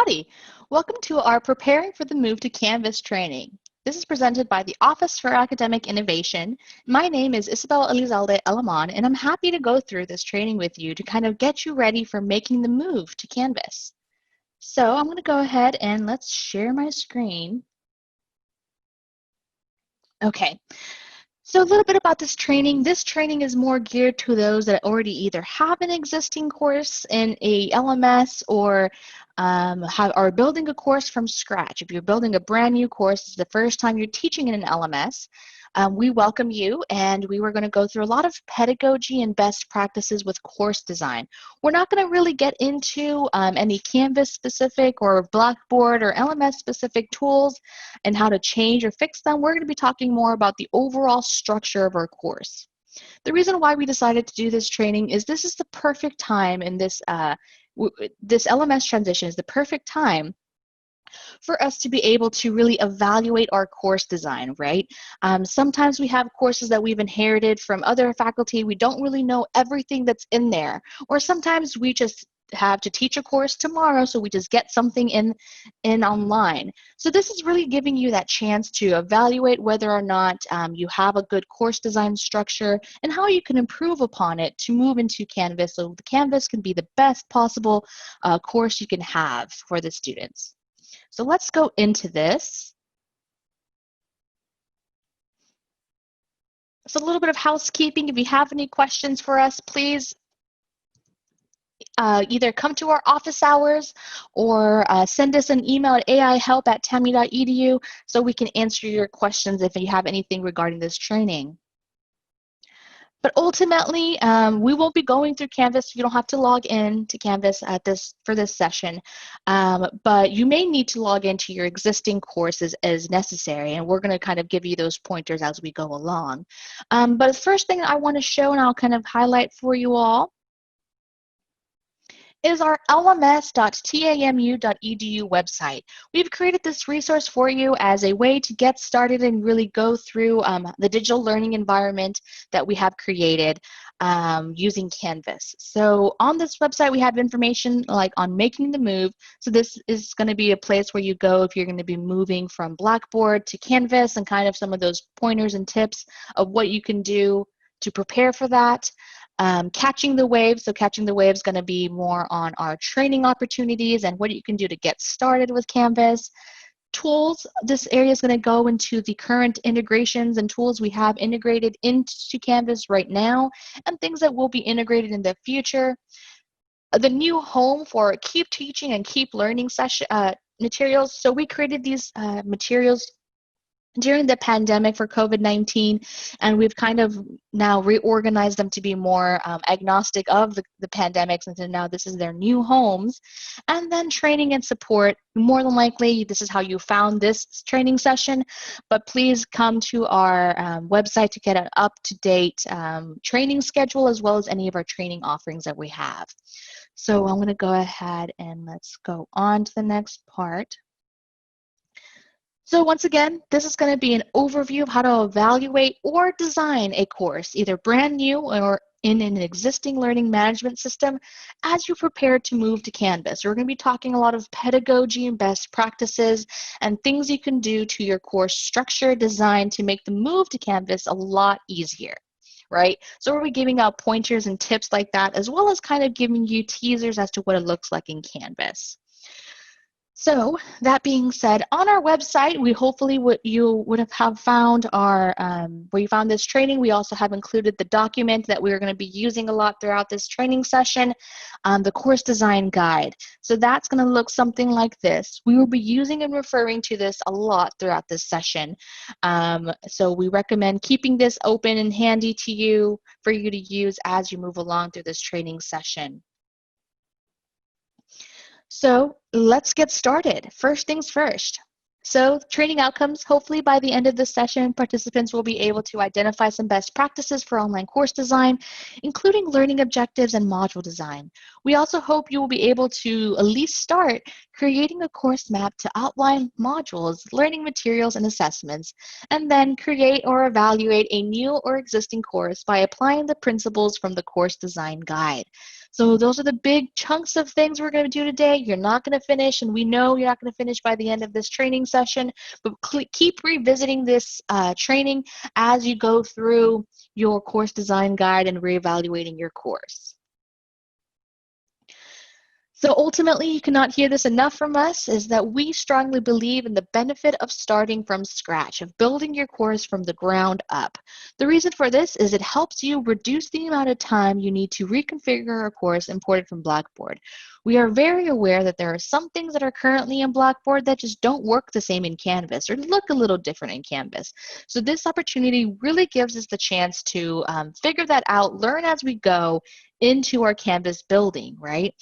Howdy! Welcome to our Preparing for the Move to Canvas training. This is presented by the Office for Academic Innovation. My name is Isabel Elizalde Elamon, and I'm happy to go through this training with you to kind of get you ready for making the move to Canvas. So I'm going to go ahead and let's share my screen. Okay. So a little bit about this training. This training is more geared to those that already either have an existing course in a LMS or are building a course from scratch. If you're building a brand new course, it's the first time you're teaching in an LMS, we welcome you, and we were going to go through a lot of pedagogy and best practices with course design. We're not going to really get into any Canvas specific or Blackboard or LMS specific tools and how to change or fix them. We're going to be talking more about the overall structure of our course. The reason why we decided to do this training is this is the perfect time in this this LMS transition is the perfect time for us to be able to really evaluate our course design, right? Sometimes we have courses that we've inherited from other faculty. We don't really know everything that's in there. Or sometimes we just have to teach a course tomorrow, so we just get something in online. So this is really giving you that chance to evaluate whether or not you have a good course design structure and how you can improve upon it to move into Canvas, so the Canvas can be the best possible course you can have for the students. So let's go into this. So a little bit of housekeeping. If you have any questions for us, please either come to our office hours or send us an email at aihelp@TAMU.EDU so we can answer your questions if you have anything regarding this training. But ultimately, we won't be going through Canvas. You don't have to log in to Canvas for this session, but you may need to log into your existing courses as necessary, and we're going to kind of give you those pointers as we go along. But the first thing I want to show, and I'll kind of highlight for you all, is our LMS.TAMU.EDU website. We've created this resource for you as a way to get started and really go through the digital learning environment that we have created using Canvas. So on this website, we have information like on making the move. So this is going to be a place where you go if you're going to be moving from Blackboard to Canvas, and kind of some of those pointers and tips of what you can do to prepare for that. Catching the wave, so catching the wave is going to be more on our training opportunities and what you can do to get started with Canvas. Tools, this area is going to go into the current integrations and tools we have integrated into Canvas right now, and things that will be integrated in the future. The new home for Keep Teaching and Keep Learning session materials. So we created these materials during the pandemic for COVID-19, and we've kind of now reorganized them to be more agnostic of the pandemics, and so now this is their new homes. And then training and support, more than likely this is how you found this training session, but please come to our website to get an up-to-date training schedule, as well as any of our training offerings that we have. So I'm going to go ahead and let's go on to the next part. So once again, this is going to be an overview of how to evaluate or design a course, either brand new or in an existing learning management system, as you prepare to move to Canvas. We're going to be talking a lot of pedagogy and best practices and things you can do to your course structure design to make the move to Canvas a lot easier, right? So we'll be giving out pointers and tips like that, as well as kind of giving you teasers as to what it looks like in Canvas. So that being said, on our website, we hopefully you would have found our, where you found this training. We also have included the document that we're going to be using a lot throughout this training session, the course design guide. So that's going to look something like this. We will be using and referring to this a lot throughout this session. So we recommend keeping this open and handy to you for you to use as you move along through this training session. So let's get started. First things first. So training outcomes, hopefully by the end of this session, participants will be able to identify some best practices for online course design, including learning objectives and module design. We also hope you will be able to at least start creating a course map to outline modules, learning materials, and assessments, and then create or evaluate a new or existing course by applying the principles from the course design guide. So those are the big chunks of things we're going to do today. You're not going to finish, and we know you're not going to finish by the end of this training session, but keep revisiting this training as you go through your course design guide and reevaluating your course. So ultimately, you cannot hear this enough from us, is that we strongly believe in the benefit of starting from scratch, of building your course from the ground up. The reason for this is it helps you reduce the amount of time you need to reconfigure a course imported from Blackboard. We are very aware that there are some things that are currently in Blackboard that just don't work the same in Canvas or look a little different in Canvas. So this opportunity really gives us the chance to figure that out, learn as we go into our Canvas building, right?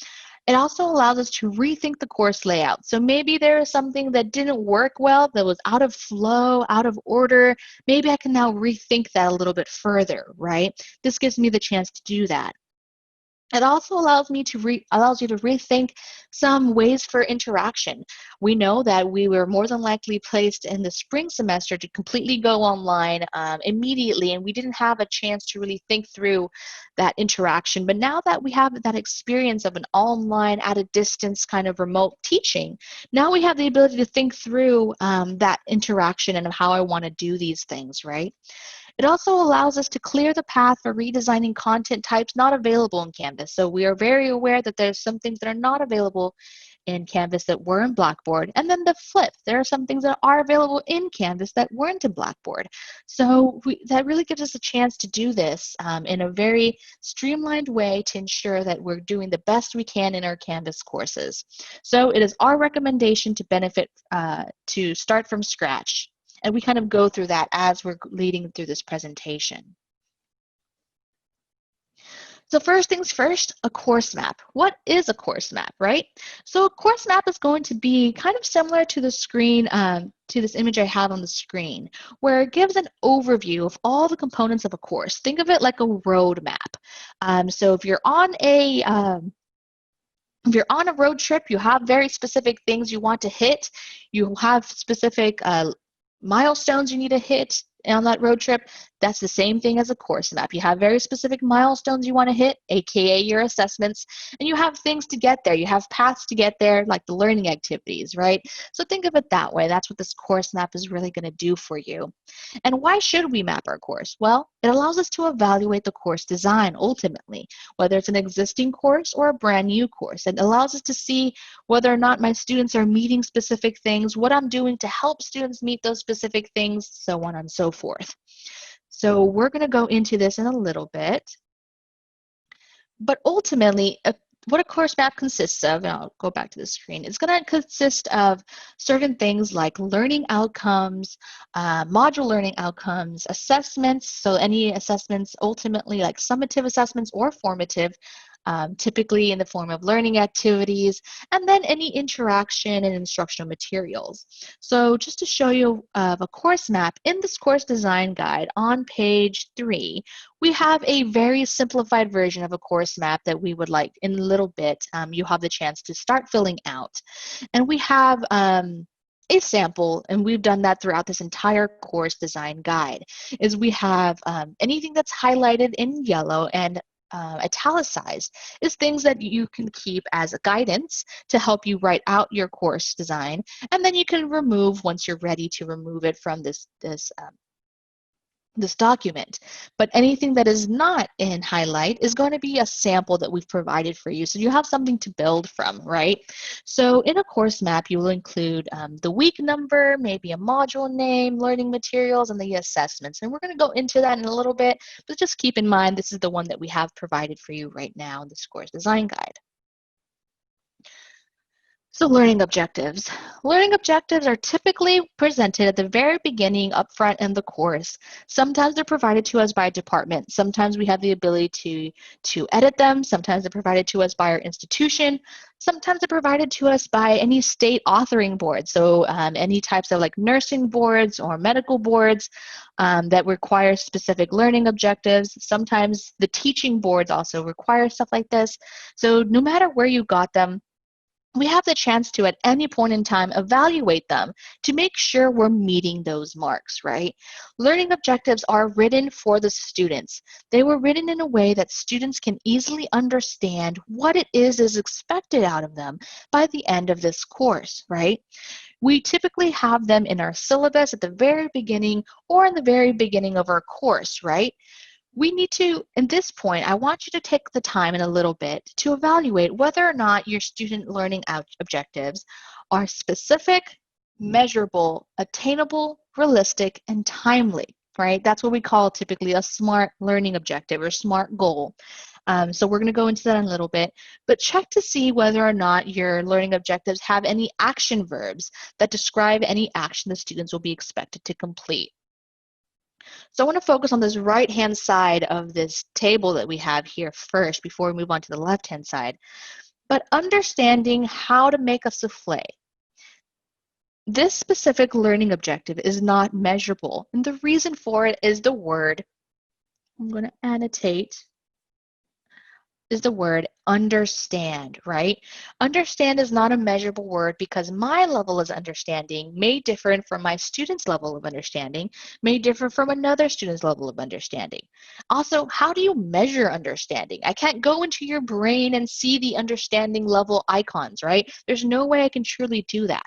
It also allows us to rethink the course layout. So maybe there is something that didn't work well, that was out of flow, out of order. Maybe I can now rethink that a little bit further, right? This gives me the chance to do that. It also allows you to rethink some ways for interaction. We know that we were more than likely placed in the spring semester to completely go online immediately, and we didn't have a chance to really think through that interaction. But now that we have that experience of an online, at a distance kind of remote teaching, now we have the ability to think through that interaction and how I want to do these things, right? It also allows us to clear the path for redesigning content types not available in Canvas. So we are very aware that there's some things that are not available in Canvas that were in Blackboard. And then the flip, there are some things that are available in Canvas that weren't in Blackboard. So that really gives us a chance to do this in a very streamlined way to ensure that we're doing the best we can in our Canvas courses. So it is our recommendation to start from scratch. And we kind of go through that as we're leading through this presentation. So first things first, a course map. What is a course map, right? So a course map is going to be kind of similar to the screen, to this image I have on the screen, where it gives an overview of all the components of a course. Think of it like a road map. So if you're on a road trip, you have very specific things you want to hit. You have specific milestones you need to hit on that road trip. That's the same thing as a course map. You have very specific milestones you want to hit, aka your assessments, and you have things to get there. You have paths to get there, like the learning activities, right? So think of it that way. That's what this course map is really going to do for you. And why should we map our course? Well, it allows us to evaluate the course design ultimately, whether it's an existing course or a brand new course. It allows us to see whether or not my students are meeting specific things, what I'm doing to help students meet those specific things, so on and so forth. So we're going to go into this in a little bit. But ultimately, what a course map consists of, and I'll go back to the screen, it's going to consist of certain things like learning outcomes, module learning outcomes, assessments, so any assessments ultimately like summative assessments or formative, typically in the form of learning activities, and then any interaction and instructional materials. So just to show you a course map, in this course design guide on page 3, we have a very simplified version of a course map that we would like in a little bit. You have the chance to start filling out. And we have a sample, and we've done that throughout this entire course design guide, is we have anything that's highlighted in yellow and italicized is things that you can keep as a guidance to help you write out your course design, and then you can remove once you're ready to remove it from this document. But anything that is not in highlight is going to be a sample that we've provided for you. So you have something to build from, right? So in a course map, you will include the week number, maybe a module name, learning materials, and the assessments. And we're going to go into that in a little bit, but just keep in mind this is the one that we have provided for you right now in this course design guide. So learning objectives. Learning objectives are typically presented at the very beginning up front in the course. Sometimes they're provided to us by a department. Sometimes we have the ability to edit them. Sometimes they're provided to us by our institution. Sometimes they're provided to us by any state authoring board. So any types of like nursing boards or medical boards that require specific learning objectives. Sometimes the teaching boards also require stuff like this. So no matter where you got them, we have the chance to, at any point in time, evaluate them to make sure we're meeting those marks, right? Learning objectives are written for the students. They were written in a way that students can easily understand what it is expected out of them by the end of this course, right? We typically have them in our syllabus at the very beginning or in the very beginning of our course, right? We need to, at this point, I want you to take the time in a little bit to evaluate whether or not your student learning objectives are specific, measurable, attainable, realistic, and timely, right? That's what we call typically a SMART learning objective or SMART goal. So we're going to go into that in a little bit, but check to see whether or not your learning objectives have any action verbs that describe any action the students will be expected to complete. So I want to focus on this right-hand side of this table that we have here first before we move on to the left-hand side. But understanding how to make a souffle. This specific learning objective is not measurable, and the reason for it is the word, I'm going to annotate, is the word understand, right? Understand is not a measurable word because my level of understanding may differ from my student's level of understanding, may differ from another student's level of understanding. Also, how do you measure understanding? I can't go into your brain and see the understanding level icons, right? There's no way I can truly do that.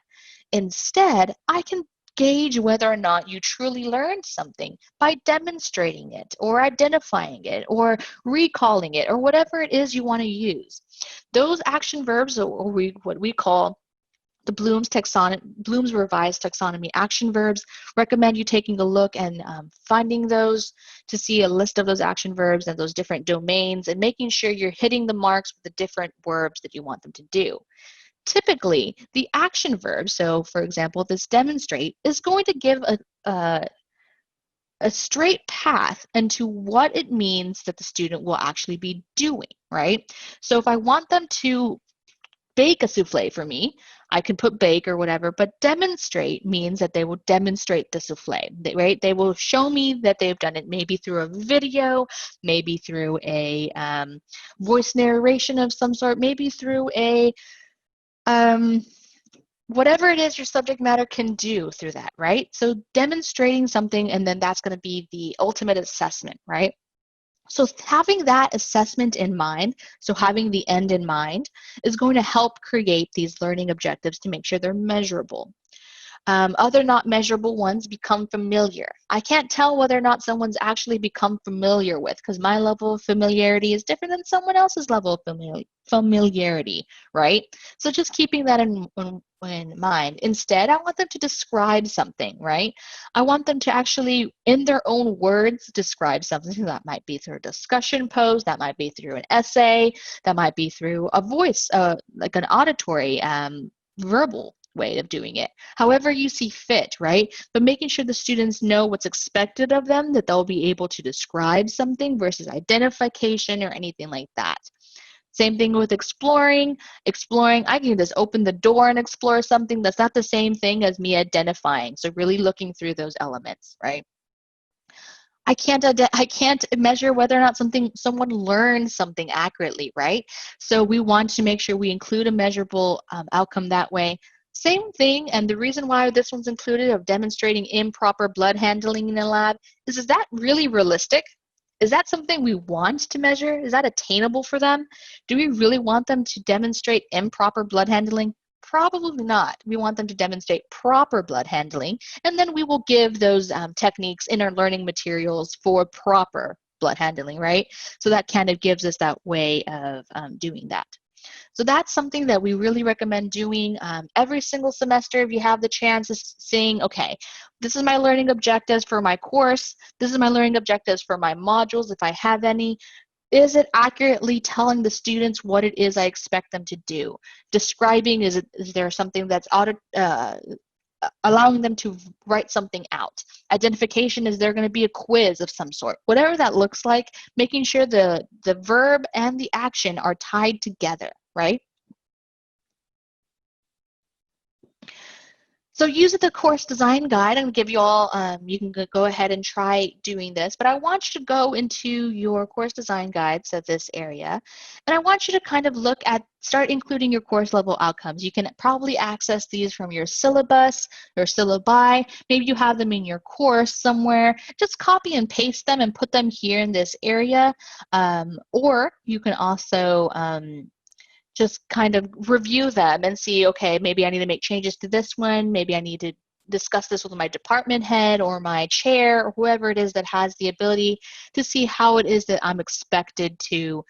Instead, I can gauge whether or not you truly learned something by demonstrating it or identifying it or recalling it or whatever it is you want to use. Those action verbs are what we call the Bloom's revised taxonomy action verbs. Recommend you taking a look and finding those to see a list of those action verbs and those different domains and making sure you're hitting the marks with the different verbs that you want them to do. Typically, the action verb, so for example, this demonstrate, is going to give a straight path into what it means that the student will actually be doing, right? So if I want them to bake a souffle for me, I can put bake or whatever, but demonstrate means that they will demonstrate the souffle, right? They will show me that they've done it maybe through a video, maybe through a voice narration of some sort, maybe through a whatever it is your subject matter can do through that, right? So demonstrating something, and then that's going to be the ultimate assessment, right? So having that assessment in mind, so having the end in mind, is going to help create these learning objectives to make sure they're measurable. Other not measurable ones become familiar. I can't tell whether or not someone's actually become familiar with because my level of familiarity is different than someone else's level of familiarity, right? So just keeping that in mind. Instead, I want them to describe something, right? I want them to actually, in their own words, describe something. That might be through a discussion post, that might be through an essay, that might be through a voice, like an auditory, verbal way of doing it, however you see fit, right? But making sure the students know what's expected of them, that they'll be able to describe something versus identification or anything like that. Same thing with exploring. Exploring, I can just open the door and explore something. That's not the same thing as me identifying. So really looking through those elements, right? I can't measure whether or not someone learned something accurately, right? So we want to make sure we include a measurable outcome that way. Same thing, and the reason why this one's included of demonstrating improper blood handling in the lab is that really realistic? Is that something we want to measure? Is that attainable for them? Do we really want them to demonstrate improper blood handling? Probably not. We want them to demonstrate proper blood handling, and then we will give those techniques in our learning materials for proper blood handling, right? So that kind of gives us that way of doing that. So that's something that we really recommend doing every single semester if you have the chance of saying, okay, this is my learning objectives for my course, this is my learning objectives for my modules if I have any. Is it accurately telling the students what it is I expect them to do? Describing, is there something that's allowing them to write something out? Identification, is there going to be a quiz of some sort? Whatever that looks like, making sure the verb and the action are tied together, right? So using the course design guide, I'm going to give you all, you can go ahead and try doing this, but I want you to go into your course design guide, so this area, and I want you to kind of look at, start including your course level outcomes. You can probably access these from your syllabus or syllabi. Maybe you have them in your course somewhere. Just copy and paste them and put them here in this area. Or you can also just kind of review them and see, okay, maybe I need to make changes to this one. Maybe I need to discuss this with my department head or my chair or whoever it is that has the ability to see how it is that I'm expected to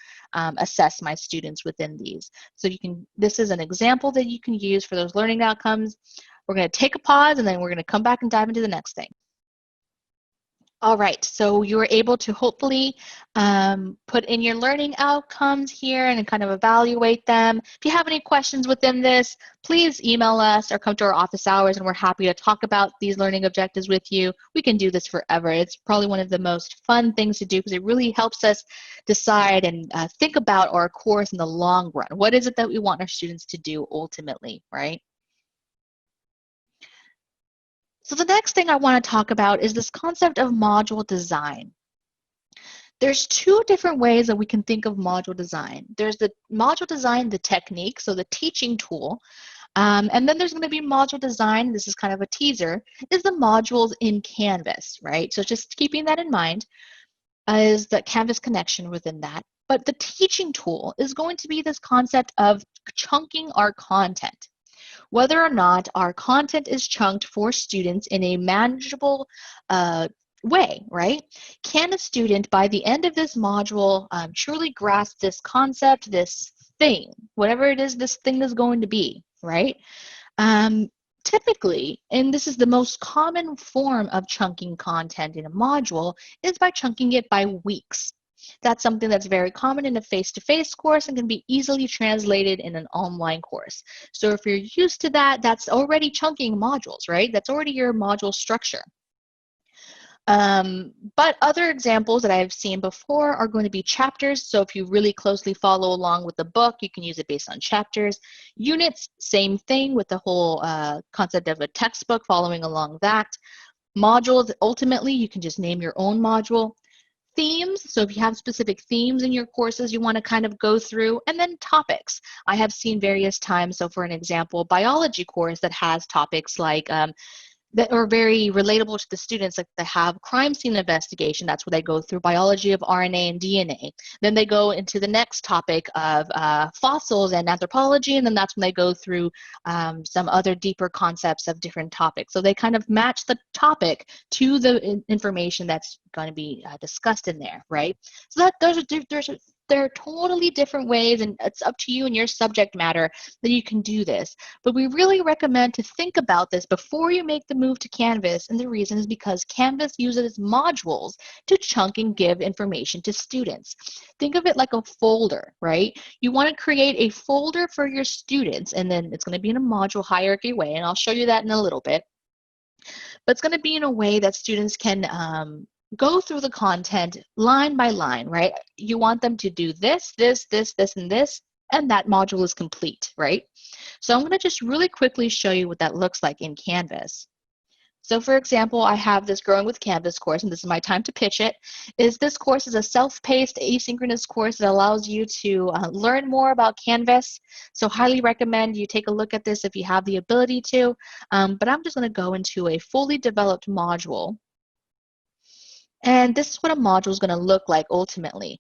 assess my students within these. So you can, this is an example that you can use for those learning outcomes. We're going to take a pause and then we're going to come back and dive into the next thing. All right, so you were able to hopefully put in your learning outcomes here and kind of evaluate them. If you have any questions within this, please email us or come to our office hours and we're happy to talk about these learning objectives with you. We can do this forever. It's probably one of the most fun things to do because it really helps us decide and think about our course in the long run. What is it that we want our students to do ultimately, right? So the next thing I want to talk about is this concept of module design. There's two different ways that we can think of module design. There's the module design, the technique, so the teaching tool, and then there's going to be module design, this is kind of a teaser, is the modules in Canvas, right? So just keeping that in mind is the Canvas connection within that. But the teaching tool is going to be this concept of chunking our content. Whether or not our content is chunked for students in a manageable way, right? Can a student, by the end of this module, truly grasp this concept, this thing, whatever it is this thing is going to be, right? Typically, and this is the most common form of chunking content in a module, is by chunking it by weeks. That's something that's very common in a face-to-face course and can be easily translated in an online course. So if you're used to that, that's already chunking modules, right? That's already your module structure. But other examples that I've seen before are going to be chapters. So if you really closely follow along with the book, you can use it based on chapters. Units, same thing with the whole concept of a textbook, following along that. Modules, ultimately, you can just name your own module. Themes, so if you have specific themes in your courses you want to kind of go through, and then topics. I have seen various times, so for an example, biology course that has topics like that are very relatable to the students, like they have crime scene investigation. That's where they go through biology of RNA and DNA. Then they go into the next topic of fossils and anthropology, and then that's when they go through some other deeper concepts of different topics. So they kind of match the topic to the information that's going to be discussed in there, right? So that there are totally different ways, and it's up to you and your subject matter that you can do this. But we really recommend to think about this before you make the move to Canvas, and the reason is because Canvas uses modules to chunk and give information to students. Think of it like a folder, right? You want to create a folder for your students, and then it's going to be in a module hierarchy way, and I'll show you that in a little bit. But it's going to be in a way that students can go through the content line by line, right? You want them to do this, this, this, this, and that module is complete, right? So I'm going to just really quickly show you what that looks like in Canvas. So for example, I have this Growing with Canvas course, and this is my time to pitch it. This course is a self-paced asynchronous course that allows you to learn more about Canvas. So highly recommend you take a look at this if you have the ability to. But I'm just going to go into a fully developed module. And this is what a module is going to look like ultimately.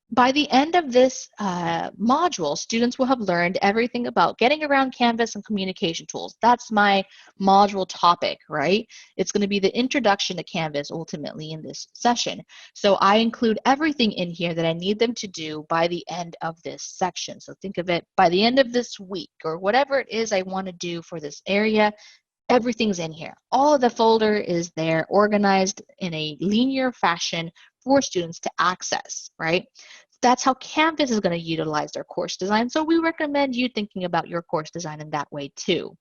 By the end of this module, students will have learned everything about getting around Canvas and communication tools. That's my module topic, right? It's going to be the introduction to Canvas ultimately in this session. So I include everything in here that I need them to do by the end of this section. So think of it by the end of this week or whatever it is I want to do for this area. Everything's in here. All of the folder is there, organized in a linear fashion for students to access, right? That's how Canvas is going to utilize their course design. So we recommend you thinking about your course design in that way too.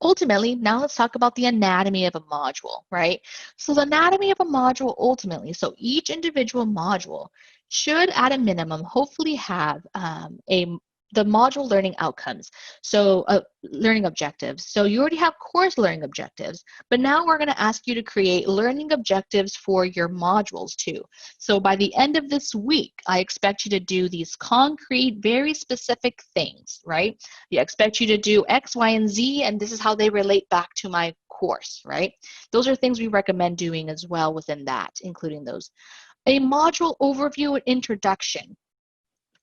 Ultimately, now let's talk about the anatomy of a module, right? So the anatomy of a module ultimately, so each individual module should at a minimum hopefully have a the module learning outcomes, so learning objectives. So you already have course learning objectives, but now we're going to ask you to create learning objectives for your modules too. So by the end of this week, I expect you to do these concrete, very specific things, right? I expect you to do X, Y, and Z, and this is how they relate back to my course, right? Those are things we recommend doing as well within that, including those. A module overview and introduction.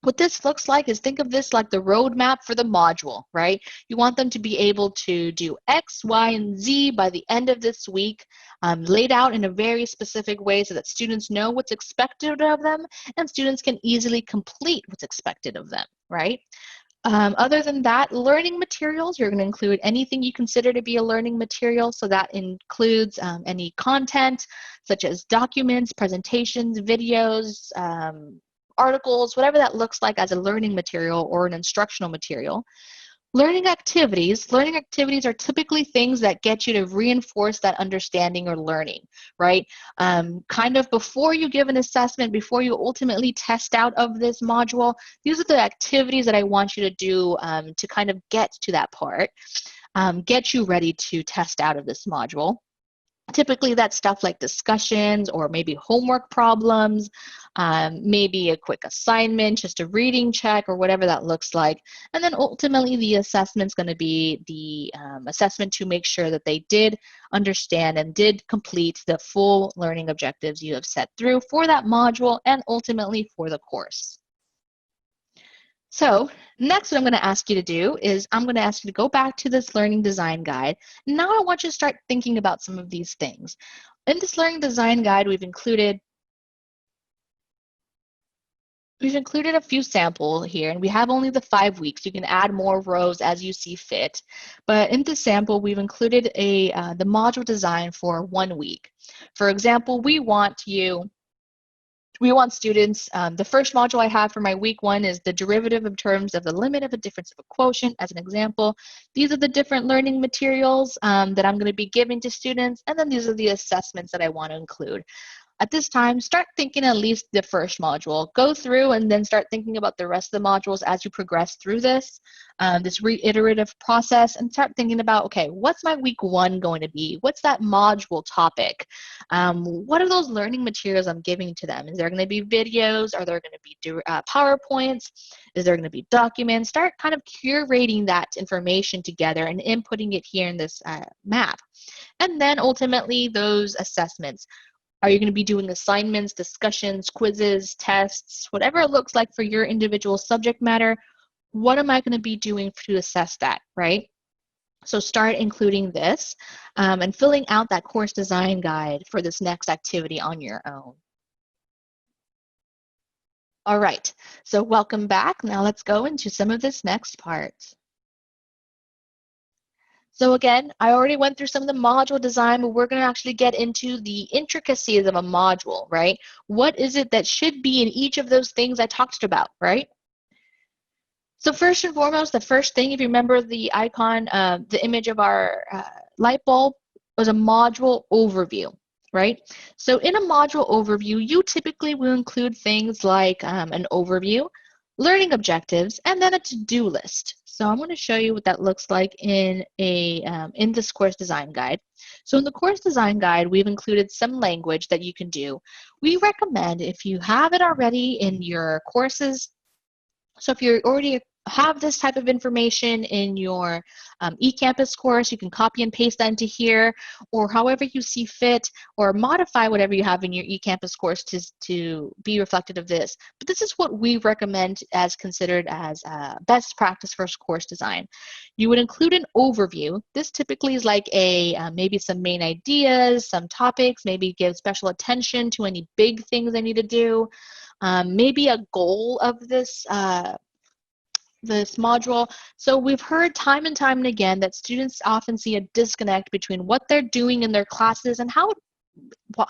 What this looks like is, think of this like the roadmap for the module, right? You want them to be able to do X, Y, and Z by the end of this week, laid out in a very specific way so that students know what's expected of them and students can easily complete what's expected of them, right? Other than that, learning materials, you're going to include anything you consider to be a learning material. So that includes any content such as documents, presentations, videos, articles, whatever that looks like as a learning material or an instructional material. Learning activities are typically things that get you to reinforce that understanding or learning, right? Kind of before you give an assessment, before you ultimately test out of this module, these are the activities that I want you to do to kind of get to that part, get you ready to test out of this module. Typically, that's stuff like discussions or maybe homework problems, maybe a quick assignment, just a reading check or whatever that looks like. And then ultimately, the assessment's going to be the assessment to make sure that they did understand and did complete the full learning objectives you have set through for that module and ultimately for the course. So next, what I'm going to ask you to do is I'm going to ask you to go back to this learning design guide. Now I want you to start thinking about some of these things. In this learning design guide, we've included a few samples here, and we have only the 5 weeks. You can add more rows as you see fit. But in this sample, we've included the module design for 1 week. For example, we want students, the first module I have for my week 1 is the derivative in terms of the limit of a difference of a quotient, as an example. These are the different learning materials that I'm going to be giving to students, and then these are the assessments that I want to include. At this time, start thinking at least the first module. Go through and then start thinking about the rest of the modules as you progress through this reiterative process, and start thinking about, okay, what's my week 1 going to be? What's that module topic? What are those learning materials I'm giving to them? Is there going to be videos? Are there going to be PowerPoints? Is there going to be documents? Start kind of curating that information together and inputting it here in this map. And then ultimately those assessments. Are you going to be doing assignments, discussions, quizzes, tests, whatever it looks like for your individual subject matter? What am I going to be doing to assess that, right? So start including this and filling out that course design guide for this next activity on your own. All right, so welcome back. Now let's go into some of this next part. So again, I already went through some of the module design, but we're going to actually get into the intricacies of a module, right? What is it that should be in each of those things I talked about, right? So first and foremost, the first thing, if you remember the icon, the image of our light bulb, was a module overview, right? So in a module overview, you typically will include things like an overview, learning objectives, and then a to-do list. So I'm going to show you what that looks like in this course design guide. So in the course design guide, we've included some language that you can do. We recommend, if you have it already in your courses, so if you already have this type of information in your eCampus course, you can copy and paste that into here, or however you see fit, or modify whatever you have in your eCampus course to be reflected of this. But this is what we recommend as considered as best practice for course design. You would include an overview. This typically is like maybe some main ideas, some topics, maybe give special attention to any big things I need to do. Maybe a goal of this module. So we've heard time and time and again that students often see a disconnect between what they're doing in their classes and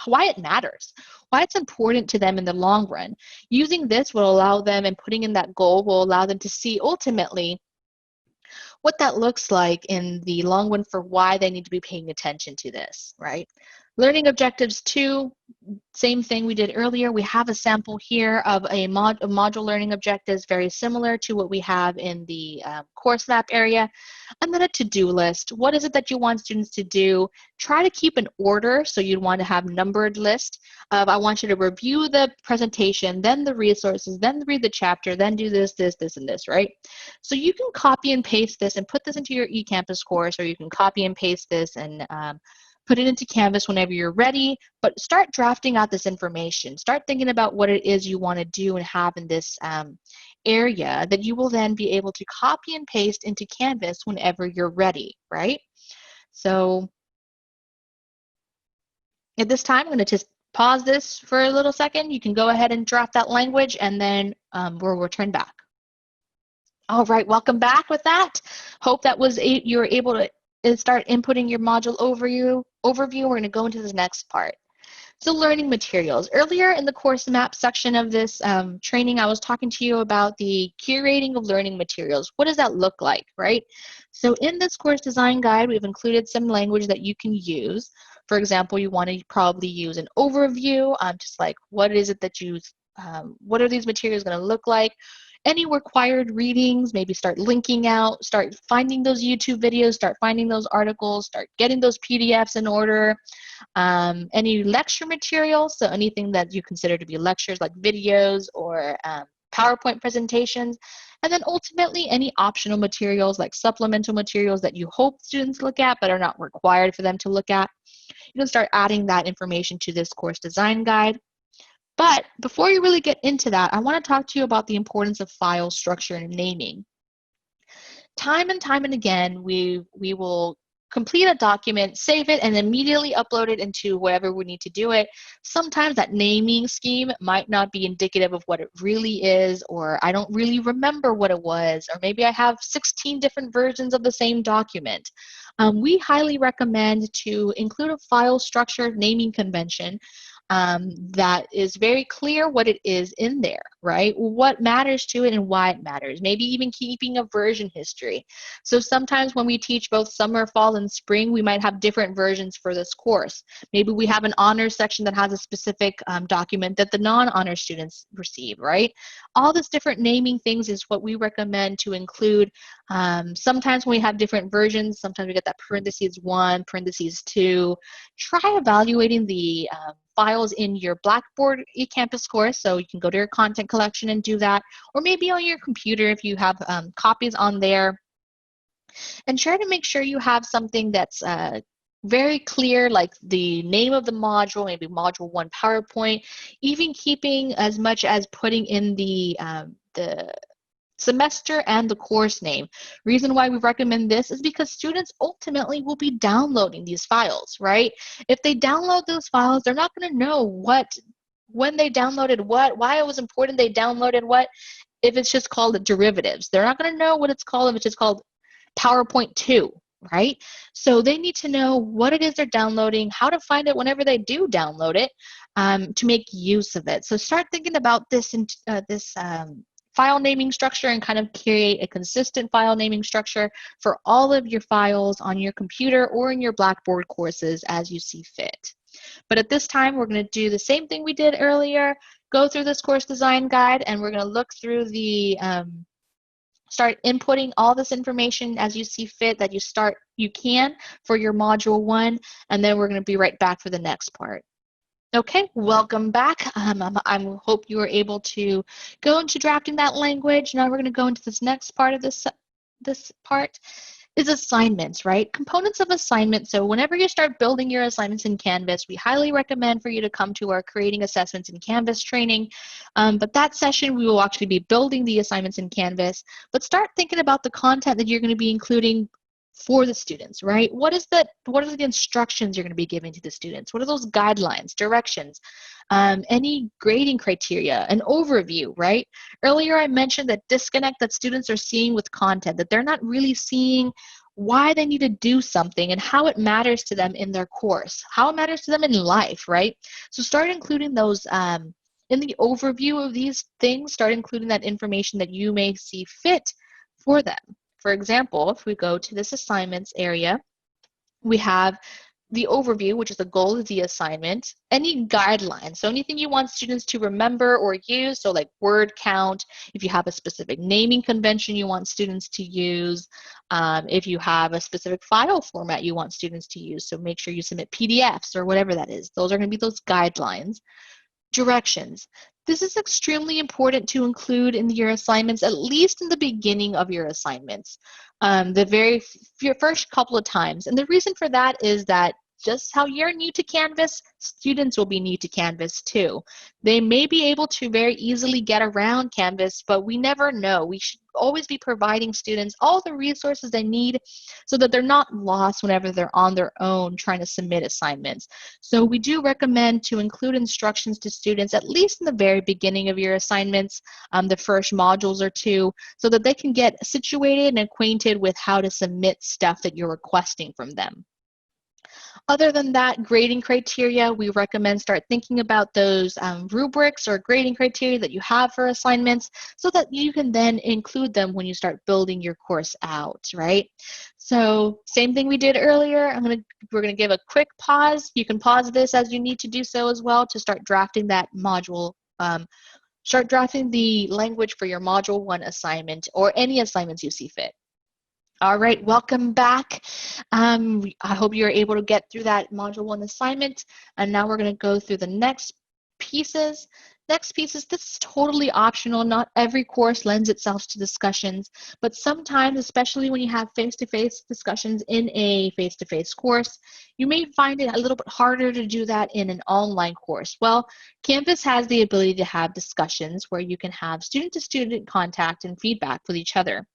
why it matters, why it's important to them in the long run. Using this will allow them, and putting in that goal will allow them to see ultimately what that looks like in the long run for why they need to be paying attention to this, right? Learning objectives 2, same thing we did earlier. We have a sample here of a module learning objectives, very similar to what we have in the course map area. And then a to-do list. What is it that you want students to do? Try to keep an order, so you'd want to have numbered list of, I want you to review the presentation, then the resources, then read the chapter, then do this, this, this, and this, right? So you can copy and paste this and put this into your eCampus course, or you can copy and paste this and put it into Canvas whenever you're ready, but start drafting out this information. Start thinking about what it is you want to do and have in this area that you will then be able to copy and paste into Canvas whenever you're ready, right? So at this time, I'm going to just pause this for a little second. You can go ahead and draft that language, and then we'll return back. All right, welcome back with that. Hope that was you were able to start inputting your module overview. We're going to go into this next part. So learning materials. Earlier in the course map section of this training, I was talking to you about the curating of learning materials. What does that look like, right? So in this course design guide, we've included some language that you can use. For example, you want to probably use an overview, just like what is it that you, what are these materials going to look like? Any required readings, maybe start linking out, start finding those YouTube videos, start finding those articles, start getting those PDFs in order. Any lecture materials, so anything that you consider to be lectures like videos or PowerPoint presentations, and then ultimately any optional materials like supplemental materials that you hope students look at but are not required for them to look at. You can start adding that information to this course design guide. But before you really get into that, I want to talk to you about the importance of file structure and naming. Time and again, we will complete a document, save it, and immediately upload it into wherever we need to do it. Sometimes that naming scheme might not be indicative of what it really is, or I don't really remember what it was, or maybe I have 16 different versions of the same document. We highly recommend to include a file structure naming convention that is very clear what it is in there, right? What matters to it and why it matters. Maybe even keeping a version history. So sometimes when we teach both summer, fall, and spring, we might have different versions for this course. Maybe we have an honors section that has a specific document that the non-honor students receive, right? All this different naming things is what we recommend to include. Sometimes when we have different versions, sometimes we get that parentheses 1, parentheses 2. Try evaluating the files in your Blackboard eCampus course, so you can go to your content collection and do that, or maybe on your computer if you have copies on there. And try to make sure you have something that's very clear, like the name of the module, maybe module 1 PowerPoint, even keeping as much as putting in the semester and the course name. Reason why we recommend this is because students ultimately will be downloading these files, right? If they download those files, they're not going to know when they downloaded what, why it was important they downloaded what, if it's just called derivatives. They're not going to know what it's called if it's just called PowerPoint 2, right? So they need to know what it is they're downloading, how to find it whenever they do download it, to make use of it. So start thinking about this file naming structure and kind of create a consistent file naming structure for all of your files on your computer or in your Blackboard courses as you see fit. But at this time, we're going to do the same thing we did earlier, go through this course design guide, and we're going to look through the start inputting all this information as you see fit that you can for your module 1, and then we're going to be right back for the next part. Okay, welcome back. I hope you were able to go into drafting that language. Now we're going to go into this next part of this part is assignments, right? Components of assignment. So whenever you start building your assignments in Canvas, we highly recommend for you to come to our Creating Assessments in Canvas training. But that session, we will actually be building the assignments in Canvas. But start thinking about the content that you're going to be including for the students, right? What are the instructions you're going to be giving to the students? What are those guidelines, directions, any grading criteria, an overview, right? Earlier I mentioned that disconnect that students are seeing with content, that they're not really seeing why they need to do something and how it matters to them in their course, how it matters to them in life, right? So start including those in the overview of these things, start including that information that you may see fit for them. For example, if we go to this assignments area, we have the overview, which is the goal of the assignment, any guidelines. So anything you want students to remember or use, so like word count, if you have a specific naming convention you want students to use, if you have a specific file format you want students to use, so make sure you submit PDFs or whatever that is. Those are going to be those guidelines. Directions. This is extremely important to include in your assignments, at least in the beginning of your assignments, your first couple of times. And the reason for that is that just how you're new to Canvas, students will be new to Canvas too. They may be able to very easily get around Canvas, but we never know. We should always be providing students all the resources they need so that they're not lost whenever they're on their own trying to submit assignments. So we do recommend to include instructions to students, at least in the very beginning of your assignments, the first modules or two, so that they can get situated and acquainted with how to submit stuff that you're requesting from them. Other than that, grading criteria, we recommend start thinking about those rubrics or grading criteria that you have for assignments so that you can then include them when you start building your course out, right? So same thing we did earlier. We're gonna give a quick pause. You can pause this as you need to do so as well to start drafting that module. Start drafting the language for your Module 1 assignment or any assignments you see fit. All right, welcome back. I hope you're able to get through that Module 1 assignment. And now we're going to go through the next pieces. This is totally optional. Not every course lends itself to discussions, but sometimes, especially when you have face-to-face discussions in a face-to-face course, you may find it a little bit harder to do that in an online course. Well, Canvas has the ability to have discussions where you can have student-to-student contact and feedback with each other.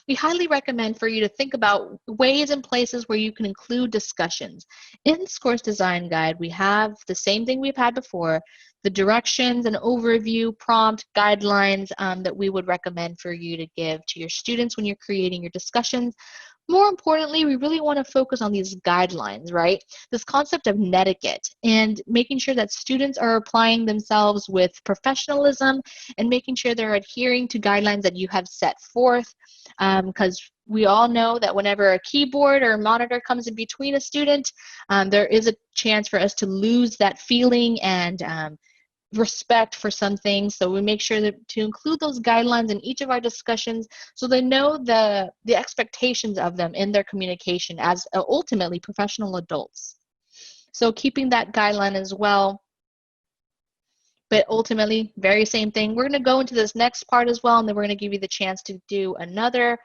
We highly recommend for you to think about ways and places where you can include discussions. In this course design guide, we have the same thing we've had before, the directions and overview, prompt, guidelines that we would recommend for you to give to your students when you're creating your discussions. More importantly, we really want to focus on these guidelines, right? This concept of netiquette and making sure that students are applying themselves with professionalism and making sure they're adhering to guidelines that you have set forth. Because we all know that whenever a keyboard or a monitor comes in between a student, there is a chance for us to lose that feeling and respect for some things. So we make sure to include those guidelines in each of our discussions so they know the expectations of them in their communication as ultimately professional adults. So keeping that guideline as well. But ultimately, very same thing. We're going to go into this next part as well, and then we're going to give you the chance to do another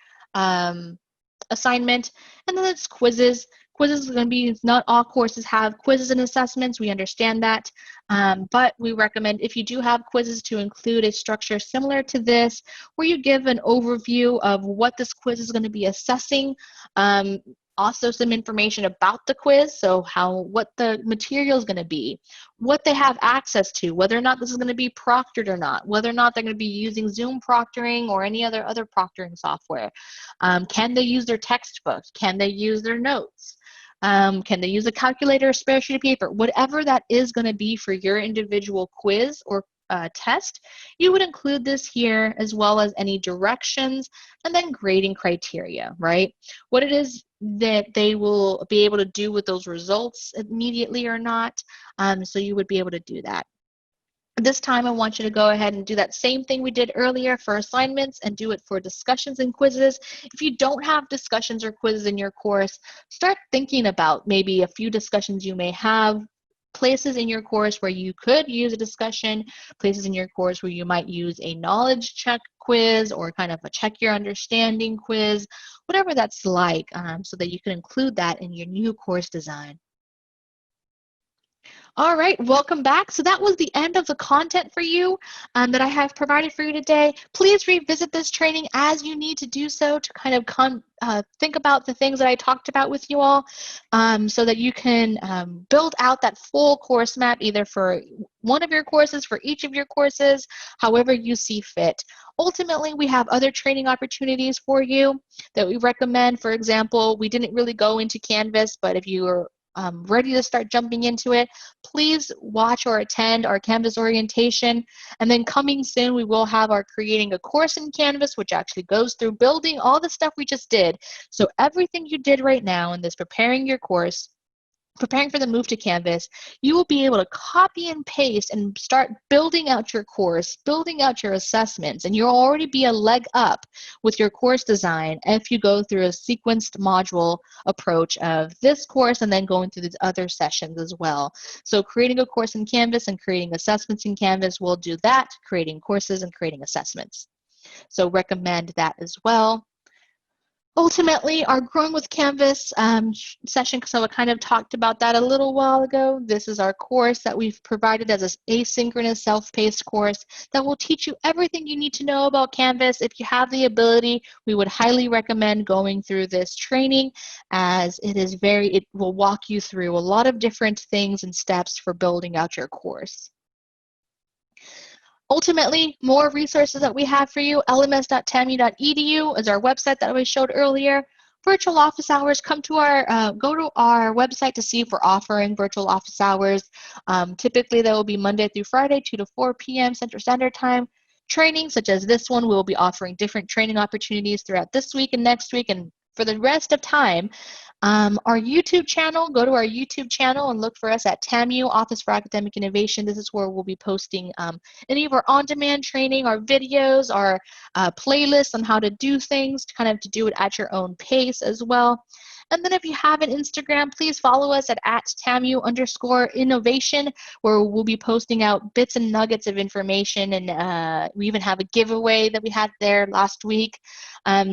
assignment. And then it's quizzes. Quizzes are going to be, not all courses have quizzes and assessments. We understand that. But we recommend, if you do have quizzes, to include a structure similar to this, where you give an overview of what this quiz is going to be assessing. Also some information about the quiz, so what the material is going to be, what they have access to, whether or not this is going to be proctored or not, whether or not they're going to be using Zoom proctoring or any other proctoring software. Can they use their textbooks? Can they use their notes? Can they use a calculator, a spare sheet of paper? Whatever that is going to be for your individual quiz or test, you would include this here, as well as any directions and then grading criteria, right? What it is that they will be able to do with those results immediately or not. So you would be able to do that. This time I want you to go ahead and do that same thing we did earlier for assignments and do it for discussions and quizzes. If you don't have discussions or quizzes in your course, start thinking about maybe a few discussions you may have, places in your course where you could use a discussion, places in your course where you might use a knowledge check quiz or kind of a check your understanding quiz, whatever that's like, so that you can include that in your new course design. All right, welcome back. So that was the end of the content for you that I have provided for you today. Please revisit this training as you need to do so to kind of think about the things that I talked about with you all, so that you can build out that full course map, either for one of your courses, for each of your courses, however you see fit. Ultimately, we have other training opportunities for you that we recommend. For example, we didn't really go into Canvas, but if you are ready to start jumping into it, please watch or attend our Canvas orientation. And then coming soon, we will have our Creating a Course in Canvas, which actually goes through building all the stuff we just did. So everything you did right now in this preparing your course, preparing for the move to Canvas, you will be able to copy and paste and start building out your course, building out your assessments, and you'll already be a leg up with your course design if you go through a sequenced module approach of this course and then going through the other sessions as well. So creating a course in Canvas and creating assessments in Canvas will do that, creating courses and creating assessments. So recommend that as well. Ultimately, our Growing with Canvas session, so I kind of talked about that a little while ago. This is our course that we've provided as an asynchronous self-paced course that will teach you everything you need to know about Canvas. If you have the ability, we would highly recommend going through this training, as it will walk you through a lot of different things and steps for building out your course. Ultimately, more resources that we have for you. LMS.TAMU.EDU is our website that I showed earlier. Virtual office hours, go to our website to see if we're offering virtual office hours. Typically, that will be Monday through Friday, 2 to 4 p.m. Central Standard Time. Training, such as this one, we'll be offering different training opportunities throughout this week and next week and for the rest of time. Our YouTube channel, go to our YouTube channel and look for us at TAMU, Office for Academic Innovation. This is where we'll be posting any of our on-demand training, our videos, our playlists on how to do things, to do it at your own pace as well. And then if you have an Instagram, please follow us at @TAMU_innovation, where we'll be posting out bits and nuggets of information. And we even have a giveaway that we had there last week.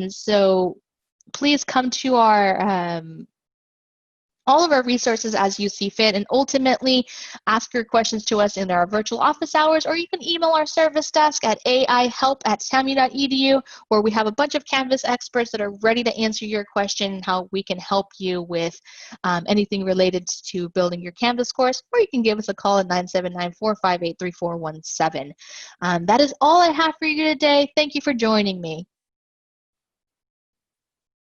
So please come to all of our resources as you see fit, and ultimately ask your questions to us in our virtual office hours, or you can email our service desk at aihelp@tamu.edu, where we have a bunch of Canvas experts that are ready to answer your question and how we can help you with anything related to building your Canvas course, or you can give us a call at 979-458-3417. That is all I have for you today. Thank you for joining me.